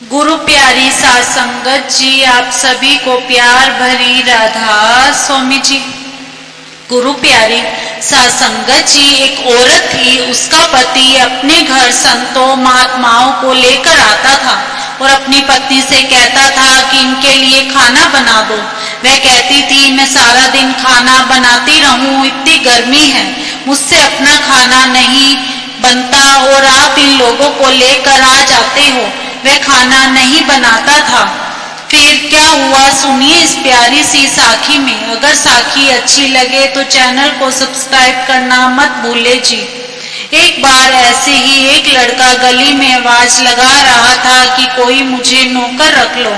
गुरु प्यारी साध संगत जी, आप सभी को प्यार भरी राधा स्वामी जी। गुरु प्यारी साध संगत जी, एक औरत थी, उसका पति अपने घर संतों महात्माओं को लेकर आता था और अपनी पत्नी से कहता था कि इनके लिए खाना बना दो। वह कहती थी, मैं सारा दिन खाना बनाती रहूं, इतनी गर्मी है, मुझसे अपना खाना नहीं बनता और आप इन लोगों को लेकर आ जाते हो। वह खाना नहीं बनाता था। फिर क्या हुआ, सुनिए इस प्यारी सी साखी में। अगर साखी अच्छी लगे तो चैनल को सब्सक्राइब करना मत भूले जी। एक बार ऐसे ही एक लड़का गली में आवाज लगा रहा था कि कोई मुझे नौकर रख लो,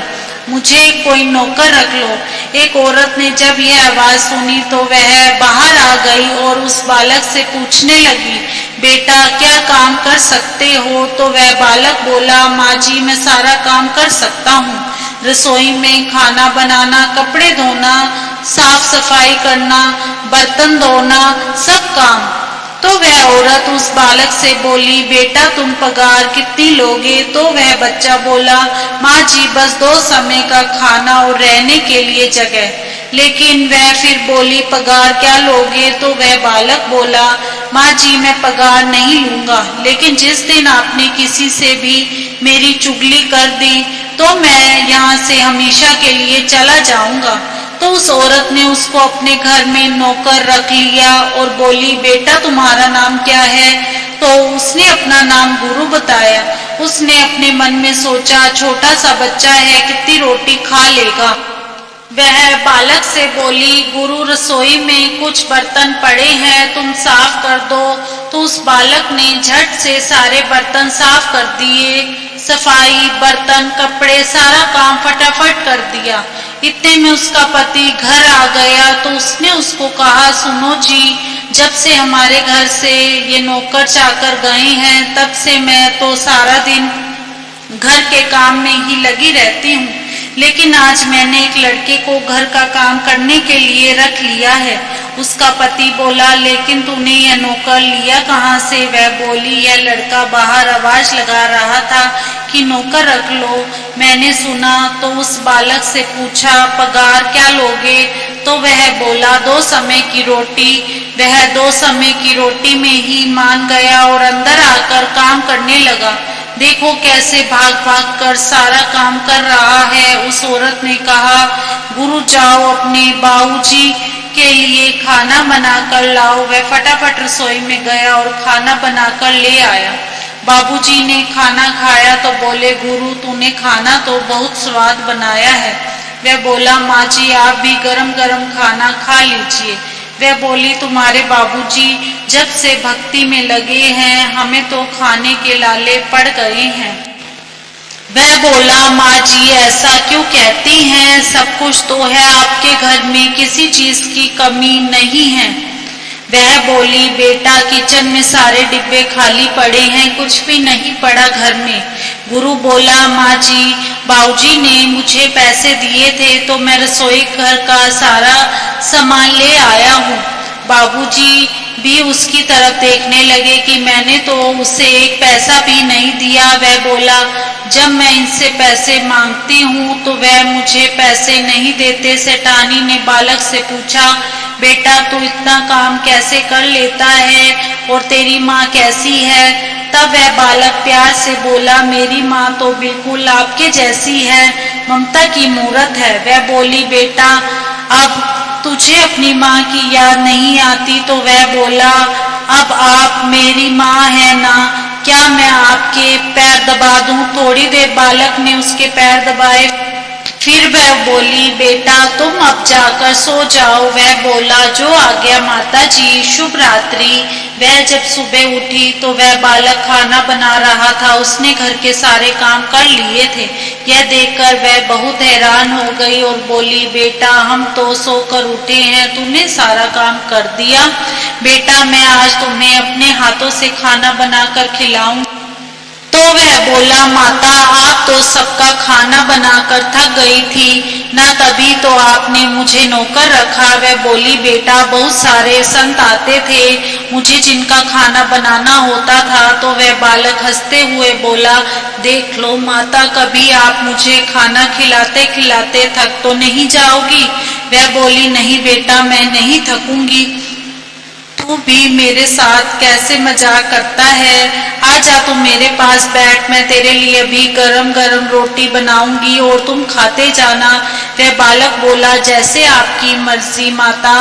मुझे कोई नौकर रख लो। एक औरत ने जब यह आवाज सुनी तो वह बाहर आ गई और उस बालक से पूछने लगी, बेटा क्या काम कर सकते हो? तो वह बालक बोला, माँ जी मैं सारा काम कर सकता हूँ, रसोई में खाना बनाना, कपड़े धोना, साफ सफाई करना, बर्तन धोना, सब काम। तो वह औरत उस बालक से बोली, बेटा तुम पगार कितनी लोगे? तो वह बच्चा बोला, माँ जी बस 2 समय का खाना और रहने के लिए जगह। लेकिन वह फिर बोली, पगार क्या लोगे? तो वह बालक बोला, माँ जी मैं पगार नहीं लूंगा, लेकिन जिस दिन आपने किसी से भी मेरी चुगली कर दी तो मैं यहाँ से हमेशा के लिए चला जाऊंगा। तो उस औरत ने उसको अपने घर में नौकर रख लिया और बोली, बेटा तुम्हारा नाम क्या है? तो उसने अपना नाम गुरु बताया। उसने अपने मन में सोचा, छोटा सा बच्चा है, कितनी रोटी खा लेगा। वह बालक से बोली, गुरु रसोई में कुछ बर्तन पड़े हैं, तुम साफ कर दो। तो उस बालक ने झट से सारे बर्तन साफ कर दिए। सफाई, बर्तन, कपड़े, सारा काम फटाफट कर दिया। इतने में उसका पति घर आ गया तो उसने उसको कहा, सुनो जी, जब से हमारे घर से ये नौकर चाकर गए हैं तब से मैं तो सारा दिन घर के काम में ही लगी रहती हूँ, लेकिन आज मैंने एक लड़के को घर का काम करने के लिए रख लिया है। उसका पति बोला, लेकिन तूने यह नौकर लिया कहाँ से? वह बोली, यह लड़का बाहर आवाज लगा रहा था कि नौकर रख लो, मैंने सुना तो उस बालक से पूछा, पगार क्या लोगे? तो वह बोला, 2 समय की रोटी। वह 2 समय की रोटी में ही मान गया और अंदर आकर काम करने लगा। देखो कैसे भाग भाग कर सारा काम कर रहा है। उस औरत ने कहा, गुरु जाओ अपने बाबूजी के लिए खाना बनाकर लाओ। वह फटाफट रसोई में गया और खाना बनाकर ले आया। बाबूजी ने खाना खाया तो बोले, गुरु तूने खाना तो बहुत स्वाद बनाया है। वह बोला, माँ जी आप भी गरम गरम खाना खा लीजिए। वह बोली, तुम्हारे बाबूजी जब से भक्ति में लगे हैं हमें तो खाने के लाले पड़ गए हैं। वह बोला, माँ जी ऐसा क्यों कहती हैं, सब कुछ तो है आपके घर में, किसी चीज की कमी नहीं है। वह बोली, बेटा किचन में सारे डिब्बे खाली पड़े हैं, कुछ भी नहीं पड़ा घर में। गुरु बोला, माँ जी बाबूजी ने मुझे पैसे दिए थे तो मैं रसोई घर का सारा सामान ले आया हूँ। बाबूजी भी उसकी तरफ देखने लगे कि मैंने तो उसे एक पैसा भी नहीं दिया। वह बोला, जब मैं इनसे पैसे मांगती हूँ तो वह मुझे पैसे नहीं देते। सेठानी ने बालक से पूछा, बेटा तू इतना काम कैसे कर लेता है और तेरी माँ कैसी है? तब वह बालक प्यार से बोला, मेरी माँ तो बिल्कुल आपके जैसी है, ममता की मूरत है। वह बोली, बेटा अब तुझे अपनी माँ की याद नहीं आती? तो वह बोला, अब आप मेरी माँ है ना, क्या मैं आपके पैर दबा दूं? थोड़ी देर बालक ने उसके पैर दबाए, फिर वह बोली, बेटा तुम अब जाकर सो जाओ। वह बोला, जो आज्ञा माता जी, शुभ रात्रि। वह जब सुबह उठी तो वह बालक खाना बना रहा था, उसने घर के सारे काम कर लिए थे। यह देखकर वह बहुत हैरान हो गई और बोली, बेटा हम तो सोकर उठे हैं, तूने सारा काम कर दिया। बेटा मैं आज तुम्हें अपने हाथों से खाना बनाकर खिलाऊं। तो वह बोला, माता आप तो सबका खाना बनाकर थक गई थी ना, तभी तो आपने मुझे नौकर रखा। वह बोली, बेटा बहुत सारे संत आते थे, मुझे जिनका खाना बनाना होता था। तो वह बालक हंसते हुए बोला, देख लो माता, कभी आप मुझे खाना खिलाते खिलाते थक तो नहीं जाओगी। वह बोली, नहीं बेटा, मैं नहीं थकूंगी। तू भी मेरे साथ कैसे मजाक करता है, आजा तू मेरे पास बैठ, मैं तेरे लिए अभी गरम गरम रोटी बनाऊंगी और तुम खाते जाना। वह बालक बोला, जैसे आपकी मर्जी माता,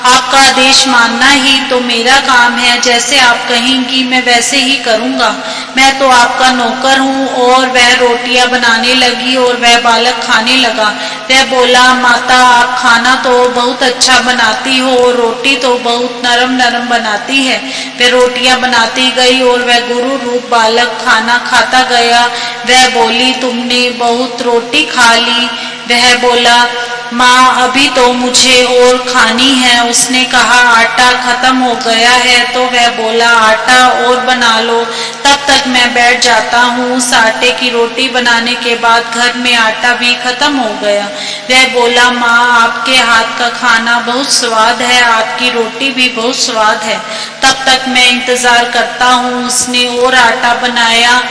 आपका आदेश मानना ही तो मेरा काम है, जैसे आप कहेंगी मैं वैसे ही करूंगा, मैं तो आपका नौकर हूँ। और वह रोटियां बनाने लगी और वह बालक खाने लगा। वह बोला, माता आप खाना तो बहुत अच्छा बनाती हो और रोटी तो बहुत नरम नरम बनाती है। वह रोटियां बनाती गई और वह गुरु रूप बालक खाना खाता गया। वह बोली, तुमने बहुत रोटी खा ली। वह बोला, माँ अभी तो मुझे और खानी है। उसने कहा, आटा खत्म हो गया है। तो वह बोला, आटा और बना लो, तब तक मैं बैठ जाता हूँ। उस आटे की रोटी बनाने के बाद घर में आटा भी खत्म हो गया। वह बोला, माँ आपके हाथ का खाना बहुत स्वाद है, आपकी रोटी भी बहुत स्वाद है, तब तक मैं इंतजार करता हूँ। उसने और आटा बनाया,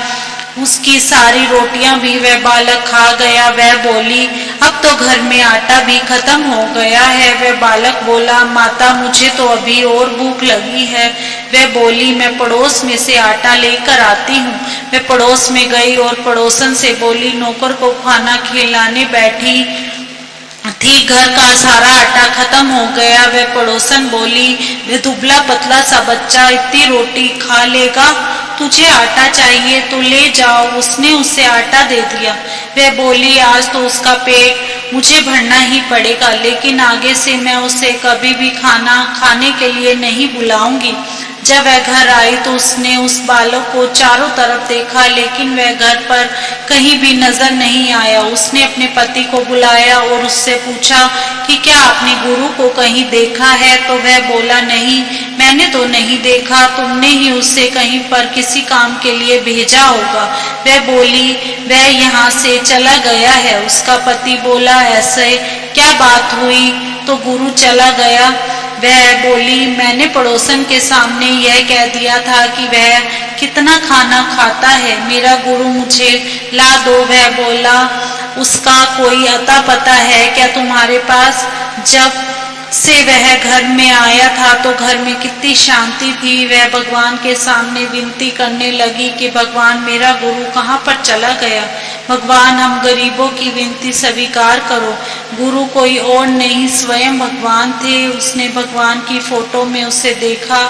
उसकी सारी रोटियां भी वह बालक खा गया। वह बोली, अब तो घर में आटा भी खत्म हो गया है। वह बालक बोला, माता मुझे तो अभी और भूख लगी है। वह बोली, मैं पड़ोस में से आटा लेकर आती हूँ। वह पड़ोस में गई और पड़ोसन से बोली, नौकर को खाना खिलाने बैठी थी, घर का सारा आटा खत्म हो गया। वह पड़ोसन बोली, वह दुबला पतला सा बच्चा इतनी रोटी खा लेगा, तुझे आटा चाहिए तो ले जाओ। उसने उसे आटा दे दिया। वह बोली, आज तो उसका पेट मुझे भरना ही पड़ेगा, लेकिन आगे से मैं उसे कभी भी खाना खाने के लिए नहीं बुलाऊंगी। जब वह घर आई तो उसने उस बालक को चारों तरफ देखा, लेकिन वह घर पर कहीं भी नजर नहीं आया। उसने अपने पति को बुलाया और उससे पूछा कि क्या आपने गुरु को कहीं देखा है। तो वह बोला, नहीं मैंने तो नहीं देखा, तुमने ही उसे कहीं पर किसी काम के लिए भेजा होगा। वह बोली, वह यहाँ से चला गया है। उसका पति बोला, ऐसे क्या बात हुई, तो गुरु चला गया। वह बोली, मैंने पड़ोसन के सामने यह कह दिया था कि वह कितना खाना खाता है, मेरा गुरु मुझे ला दो। वह बोला, उसका कोई अता पता है क्या तुम्हारे पास? जब से वह घर में आया था तो घर में कितनी शांति थी। वह भगवान के सामने विनती करने लगी कि भगवान मेरा गुरु कहाँ पर चला गया, भगवान हम गरीबों की विनती स्वीकार करो। गुरु कोई और नहीं, स्वयं भगवान थे। उसने भगवान की फोटो में उसे देखा।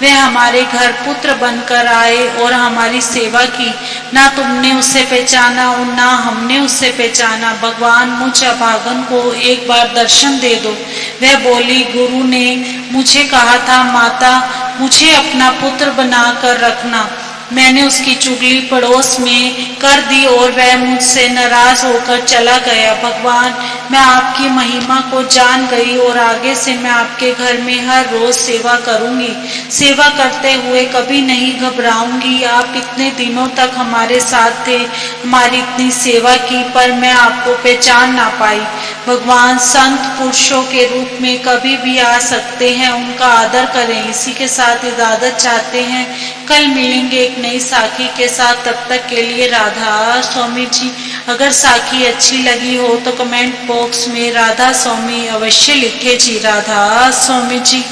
वह हमारे घर पुत्र बनकर आए और हमारी सेवा की। ना तुमने उसे पहचाना और ना हमने उसे पहचाना। भगवान मुझ अभागन को एक बार दर्शन दे दो। वह बोली, गुरु ने मुझे कहा था माता मुझे अपना पुत्र बनाकर रखना। मैंने उसकी चुगली पड़ोस में कर दी और वह मुझसे नाराज होकर चला गया। भगवान मैं आपकी महिमा को जान गई और आगे से मैं आपके घर में हर रोज सेवा करूंगी। सेवा करते हुए कभी नहीं घबराऊंगी। आप इतने दिनों तक हमारे साथ थे, हमारी इतनी सेवा की, पर मैं आपको पहचान ना पाई। भगवान संत पुरुषों के रूप में कभी भी आ सकते हैं, उनका आदर करें। इसी के साथ इजाजत चाहते हैं, कल मिलेंगे एक नई साखी के साथ। तब तक के लिए राधा स्वामी जी। अगर साखी अच्छी लगी हो तो कमेंट बॉक्स में राधा स्वामी अवश्य लिखे जी। राधा स्वामी जी।